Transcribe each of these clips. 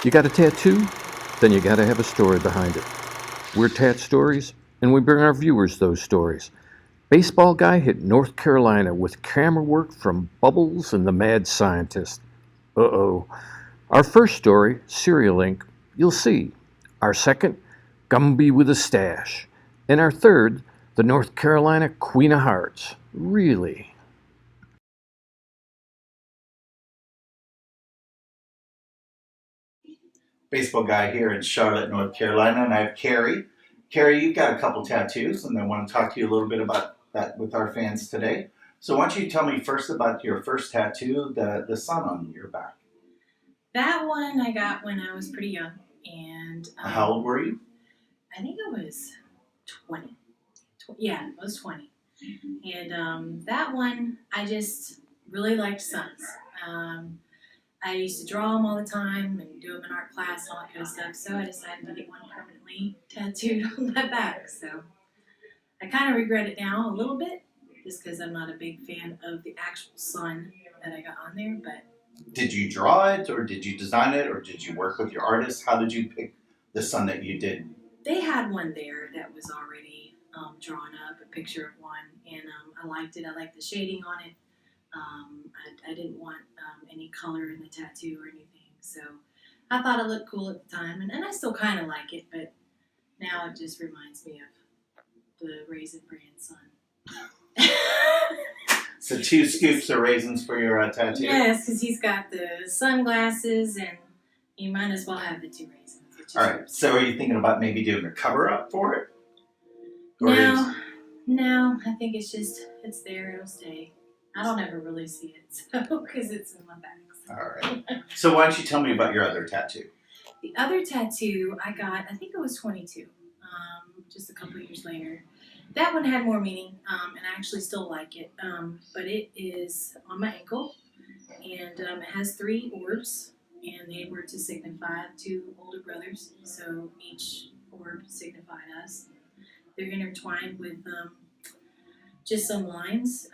You got a tattoo? Then you gotta have a story behind it. We're Tat-Stories, and we bring our viewers those stories. Baseball guy hit North Carolina with camera work from Bubbles and the Mad Scientist. Uh-oh. Our first story, Cereal Inc., you'll see. Our second, Gumby with a Stash. And our third, the North Carolina Queen of Hearts. Really? Baseball guy here in Charlotte, North Carolina, and I have Carrie. Carrie, you've got a couple tattoos, and I want to talk to you a little bit about that with our fans today. So why don't you tell me first about your first tattoo, the sun on your back? That one I got when I was pretty young, and How old were you? I think it was 20. Yeah, it was 20. And that one, I just really liked suns. Um, I used to draw them all the time and do them in art class and all that kind of stuff. So I decided to get one permanently tattooed on my back. So I kind of regret it now a little bit, just because I'm not a big fan of the actual sun that I got on there. But Did you draw it, or did you design it, or did you work with your artist? How did you pick the sun that you did? they had one there that was already drawn up, a picture of one, and I liked it. I liked the shading on it. I didn't want any color in the tattoo or anything, so I thought it looked cool at the time, and I still kind of like it, but now it just reminds me of the Raisin brand sun. So 2 scoops of raisins for your tattoo? Yes, because he's got the sunglasses, and you might as well have the 2 raisins. All right. So are you thinking about maybe doing a cover up for it? No, I think it's there, it'll stay. I don't ever really see it, so, because it's in my bag. So. All right. So why don't you tell me about your other tattoo? The other tattoo I got, I think it was 22, just a couple of years later. That one had more meaning, and I actually still like it, but it is on my ankle, and it has 3 orbs, and they were to signify 2 older brothers, so each orb signified us. They're intertwined with just some lines,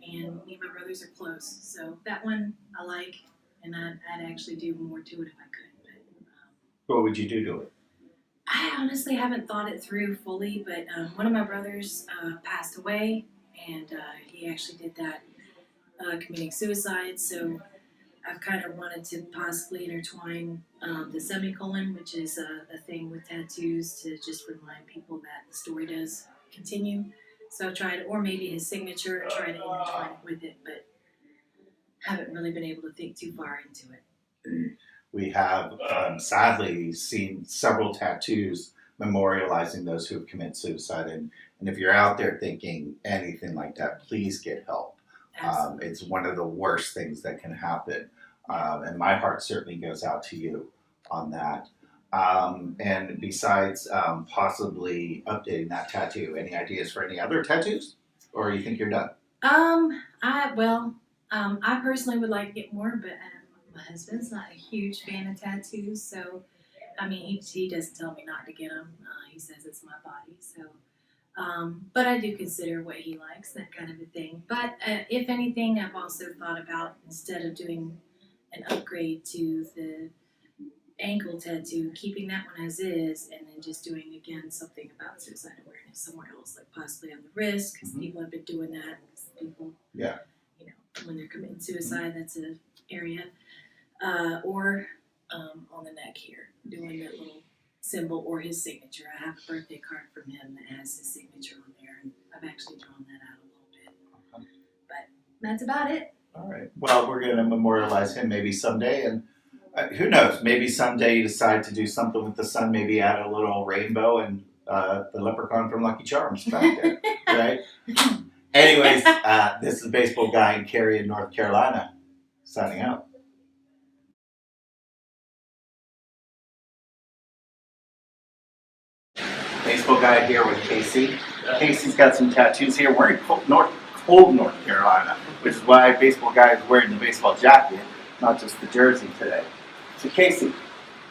and me and my brothers are close. So that one I like, and I'd actually do more to it if I could. But What would you do to it? I honestly haven't thought it through fully, but one of my brothers passed away, and he actually did that committing suicide. So I've kind of wanted to possibly intertwine the semicolon, which is a thing with tattoos to just remind people that the story does continue. So I've tried, or maybe his signature, try to intertwine it with it, but haven't really been able to think too far into it. We have sadly seen several tattoos memorializing those who have committed suicide. And if you're out there thinking anything like that, please get help. It's one of the worst things that can happen. And my heart certainly goes out to you on that. And besides possibly updating that tattoo, any ideas for any other tattoos? Or you think you're done? I personally would like to get more, but my husband's not a huge fan of tattoos, so I mean, he doesn't tell me not to get them. He says it's my body, so. But I do consider what he likes, that kind of a thing. But if anything, I've also thought about, instead of doing an upgrade to the ankle tattoo, keeping that one as is, and then just doing again something about suicide awareness somewhere else, like possibly on the wrist, because people have been doing that. People, Yeah, when they're committing suicide, that's an area, or on the neck here, doing that little symbol or his signature. I have a birthday card from him that has his signature on there, and I've actually drawn that out a little bit. But that's about it. all right. Well, we're going to memorialize him maybe someday, and who knows? Maybe someday you decide to do something with the sun. Maybe add a little rainbow and the leprechaun from Lucky Charms back there, right? Anyways, this is Baseball Guy in Cary in North Carolina, signing out. Baseball Guy here with Casey. Casey's got some tattoos here. We're in cold North Carolina, which is why Baseball Guy is wearing the baseball jacket, not just the jersey today. So Casey,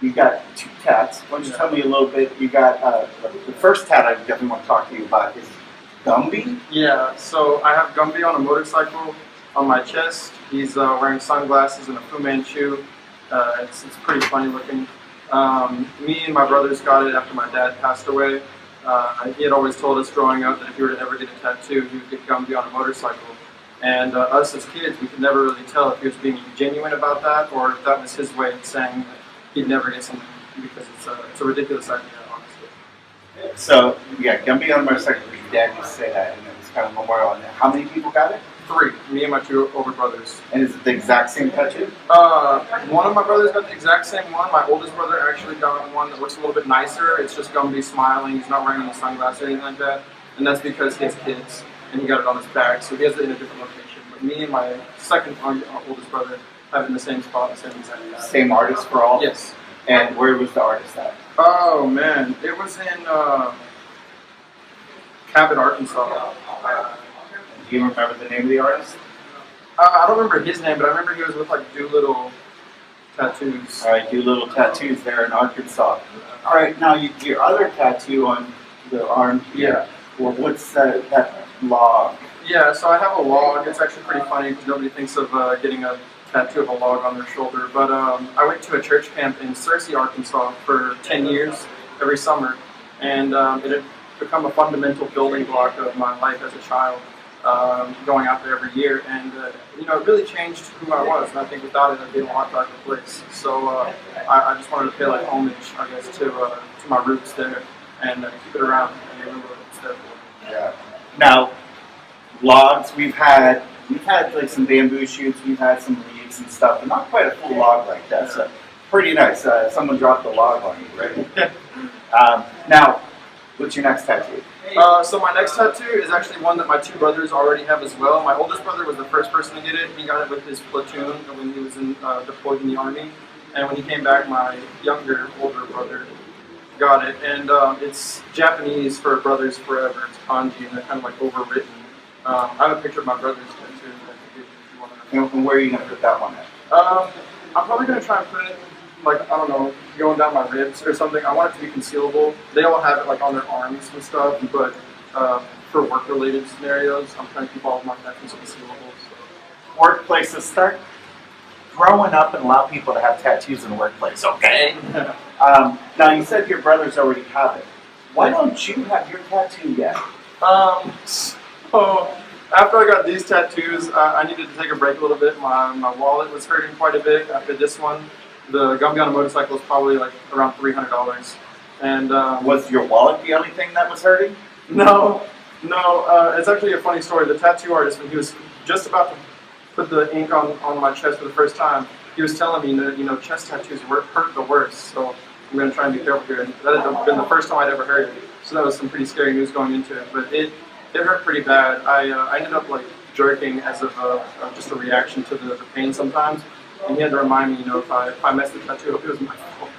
you got 2 tats. Why don't you tell me a little bit? You got the first tat I definitely want to talk to you about is Gumby. Yeah, so I have Gumby on a motorcycle on my chest. He's wearing sunglasses and a Fu Manchu. It's pretty funny looking. Me and my brothers got it after my dad passed away. He had always told us growing up that if you were to ever get a tattoo, he would get Gumby on a motorcycle. And us as kids, we could never really tell if he was being genuine about that or if that was his way of saying that he'd never get something, because it's a ridiculous idea, honestly. So yeah, Gumby on a motorcycle. Your dad used to say that, and it was kind of memorial on that. How many people got it? 3, me and my 2 older brothers. And is it the exact same tattoo? One of my brothers got the exact same one. My oldest brother actually got one that looks a little bit nicer. It's just Gumby smiling. He's not wearing any sunglasses or anything like that. And that's because he has kids, and he got it on his back, so he has it in a different location. But me and my second oldest brother have it in the same spot, the same exact tattoo. Same artist for all? Yes. And where was the artist at? Oh man, it was in Cabot, Arkansas. Do you remember the name of the artist? I don't remember his name, but I remember he was with like Doolittle Tattoos. All right, do little tattoos there in Arkansas. All right, now your other tattoo on the arm here. Well, what's that log? Yeah, so I have a log. It's actually pretty funny because nobody thinks of getting a tattoo of a log on their shoulder. But I went to a church camp in Searcy, Arkansas for 10 years every summer. And it had become a fundamental building block of my life as a child, going out there every year. And, it really changed who I was. And I think without it, I'd be in a lot darker place. So I just wanted to pay like homage, I guess, to my roots there and keep it around and remember what it's there for. Yeah. Now, logs, we've had like some bamboo shoots, we've had some leaves and stuff, but not quite a full log like that. So pretty nice. Someone dropped the log on you, right? Now, what's your next tattoo? So my next tattoo is actually one that my 2 brothers already have as well. My oldest brother was the first person to get it. He got it with his platoon when he was deployed in the army. And when he came back, my older brother got it. And it's Japanese for brothers forever. It's kanji, and they're kind of like overwritten. I have a picture of my brother's tattoo. If you want to. And where are you going to put that one at? I'm probably going to try and put it, like, I don't know, going down my ribs or something. I want it to be concealable. They all have it, like, on their arms and stuff, but for work-related scenarios, I'm trying to keep all of my tattoos concealable. So. Workplaces, start growing up and allow people to have tattoos in the workplace, okay? Now, you said your brothers already have it. Why don't you have your tattoo yet? So after I got these tattoos, I needed to take a break a little bit. My wallet was hurting quite a bit after this one. The Gumby on a motorcycle is probably like around $300. And was your wallet the only thing that was hurting? No. It's actually a funny story. The tattoo artist, when he was just about to put the ink on my chest for the first time, he was telling me that chest tattoos hurt the worst. So I'm going to try and be careful here. And that had been the first time I'd ever heard it. So that was some pretty scary news going into it. But it hurt pretty bad. I ended up like jerking as of just a reaction to the pain sometimes. And he had to remind me, if I messed the tattoo up, it was my fault.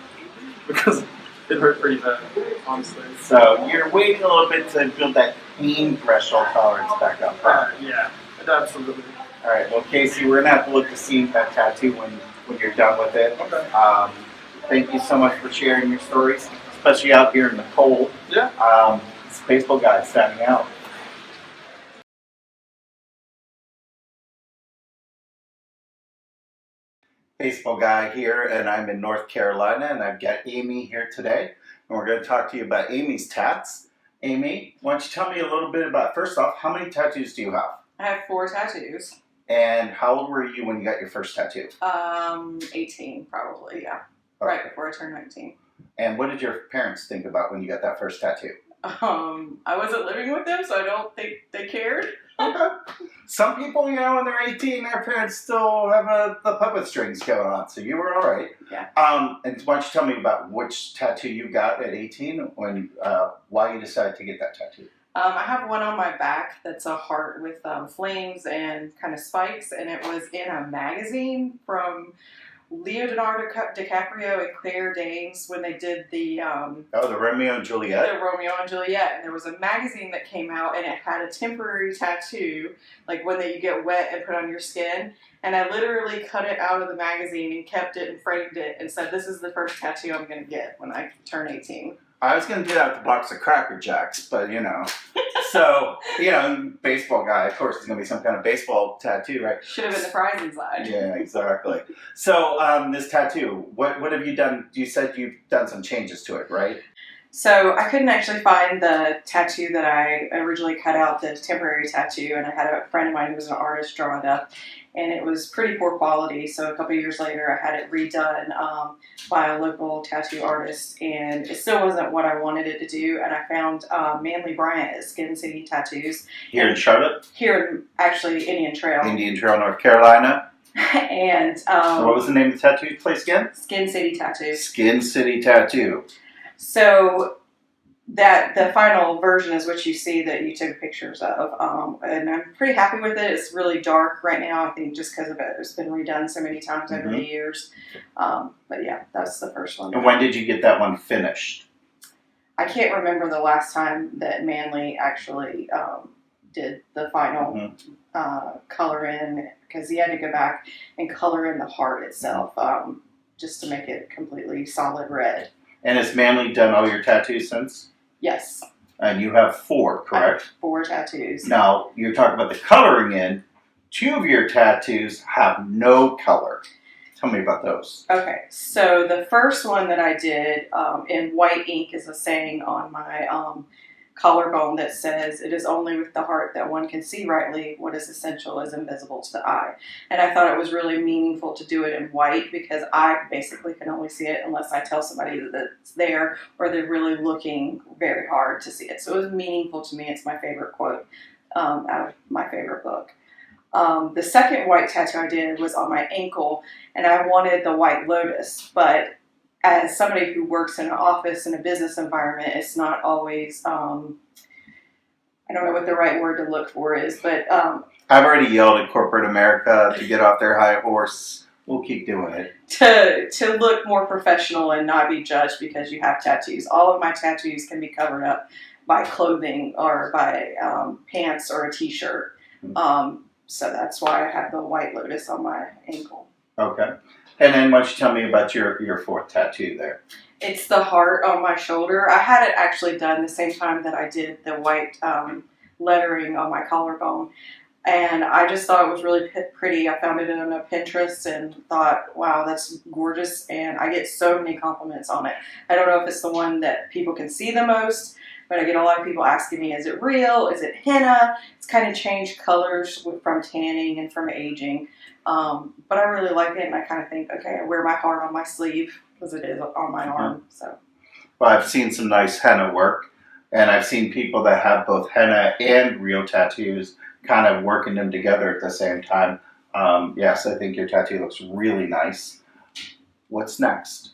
Because it hurt pretty bad, honestly. So you're waiting a little bit to build that pain threshold tolerance back up. Yeah, absolutely. All right, well, Casey, we're going to have to look to see that tattoo when you're done with it. Okay. Thank you so much for sharing your stories, especially out here in the cold. Yeah. It's Baseball Guy signing out. Baseball Guy here, and I'm in North Carolina, and I've got Amy here today, and we're going to talk to you about Amy's tats. Amy, why don't you tell me a little bit about, first off, how many tattoos do you have? I have 4 tattoos. And how old were you when you got your first tattoo? 18 probably, yeah. Okay. Right before I turned 19. And what did your parents think about when you got that first tattoo? I wasn't living with them, so I don't think they cared. Okay. Some people, when they're 18, their parents still have the puppet strings going on, so you were all right. Yeah. And why don't you tell me about which tattoo you got at 18, when why you decided to get that tattoo? I have one on my back that's a heart with flames and kind of spikes, and it was in a magazine from Leonardo DiCaprio and Claire Danes when they did the the Romeo and Juliet? The Romeo and Juliet. And there was a magazine that came out, and it had a temporary tattoo, like one that you get wet and put on your skin. And I literally cut it out of the magazine and kept it and framed it and said, this is the first tattoo I'm going to get when I turn 18. I was going to do that with a box of Cracker Jacks, but So, baseball guy, of course, is going to be some kind of baseball tattoo, right? Should have been the prizing side. Yeah, exactly. So, this tattoo, what have you done? You said you've done some changes to it, right? So I couldn't actually find the tattoo that I originally cut out, the temporary tattoo, and I had a friend of mine who was an artist draw it up, and it was pretty poor quality. So a couple of years later, I had it redone by a local tattoo artist, and it still wasn't what I wanted it to do. And I found Manly Bryant at Skin City Tattoos. Here in Charlotte? Here in, actually, Indian Trail. Indian Trail, North Carolina. And what was the name of the tattoo place again? Skin City Tattoos. Skin City Tattoo. So that the final version is what you see that you took pictures of, and I'm pretty happy with it. It's really dark right now, I think, just because of it. It's been redone so many times over the years. But yeah, that's the first one. And when did you get that one finished? I can't remember the last time that Manly actually did the final color in, because he had to go back and color in the heart itself just to make it completely solid red. And has Manly done all your tattoos since? Yes. And you have 4, correct? I have 4 tattoos. Now, you're talking about the coloring in. 2 of your tattoos have no color. Tell me about those. Okay, so the first one that I did in white ink is a saying on my collarbone that says, "It is only with the heart that one can see rightly. What is essential is invisible to the eye." And I thought it was really meaningful to do it in white because I basically can only see it unless I tell somebody that it's there or they're really looking very hard to see it. So it was meaningful to me. It's my favorite quote out of my favorite book. The second white tattoo I did was on my ankle, and I wanted the white lotus, but as somebody who works in an office in a business environment, it's not always, I don't know what the right word to look for is, but I've already yelled at corporate America to get off their high horse. We'll keep doing it. To look more professional and not be judged because you have tattoos. All of my tattoos can be covered up by clothing or by pants or a t-shirt. So that's why I have the white lotus on my ankle. Okay. And then why don't you tell me about your 4th tattoo there? It's the heart on my shoulder. I had it actually done the same time that I did the white lettering on my collarbone. And I just thought it was really pretty. I found it on a Pinterest and thought, wow, that's gorgeous. And I get so many compliments on it. I don't know if it's the one that people can see the most, but I get a lot of people asking me, is it real? Is it henna? It's kind of changed colors from tanning and from aging. But I really like it, and I kind of think, okay, I wear my heart on my sleeve because it is on my arm. So, Well, I've seen some nice henna work, and I've seen people that have both henna and real tattoos kind of working them together at the same time. Yes, I think your tattoo looks really nice. What's next?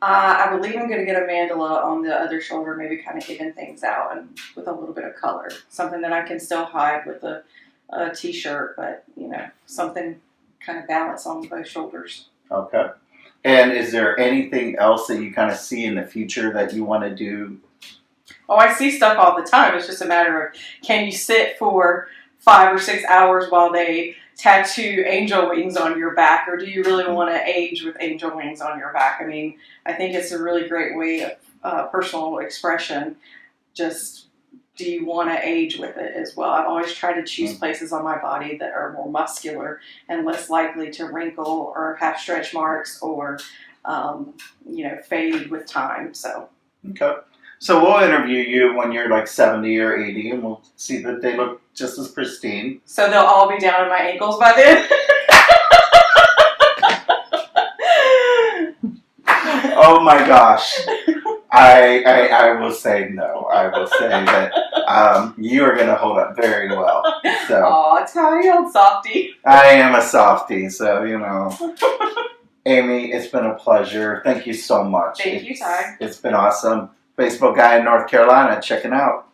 I believe I'm going to get a mandala on the other shoulder, maybe kind of even things out and with a little bit of color. Something that I can still hide with a t-shirt, but, something kind of balance on both shoulders. Okay. And is there anything else that you kind of see in the future that you want to do? Oh, I see stuff all the time. It's just a matter of, can you sit for 5 or 6 hours while they tattoo angel wings on your back, or do you really want to age with angel wings on your back? I mean, I think it's a really great way of personal expression. Just, do you want to age with it as well? I've always tried to choose places on my body that are more muscular and less likely to wrinkle or have stretch marks or, fade with time. So. Okay. So we'll interview you when you're like 70 or 80, and we'll see that they look just as pristine. So they'll all be down at my ankles by then? Oh my gosh. I will say no. I will say that you are going to hold up very well. So Aw, Ty, old softy. I am a softie, so, Amy, it's been a pleasure. Thank you so much. Thank you, Ty. It's been awesome. Baseball guy in North Carolina, checking out.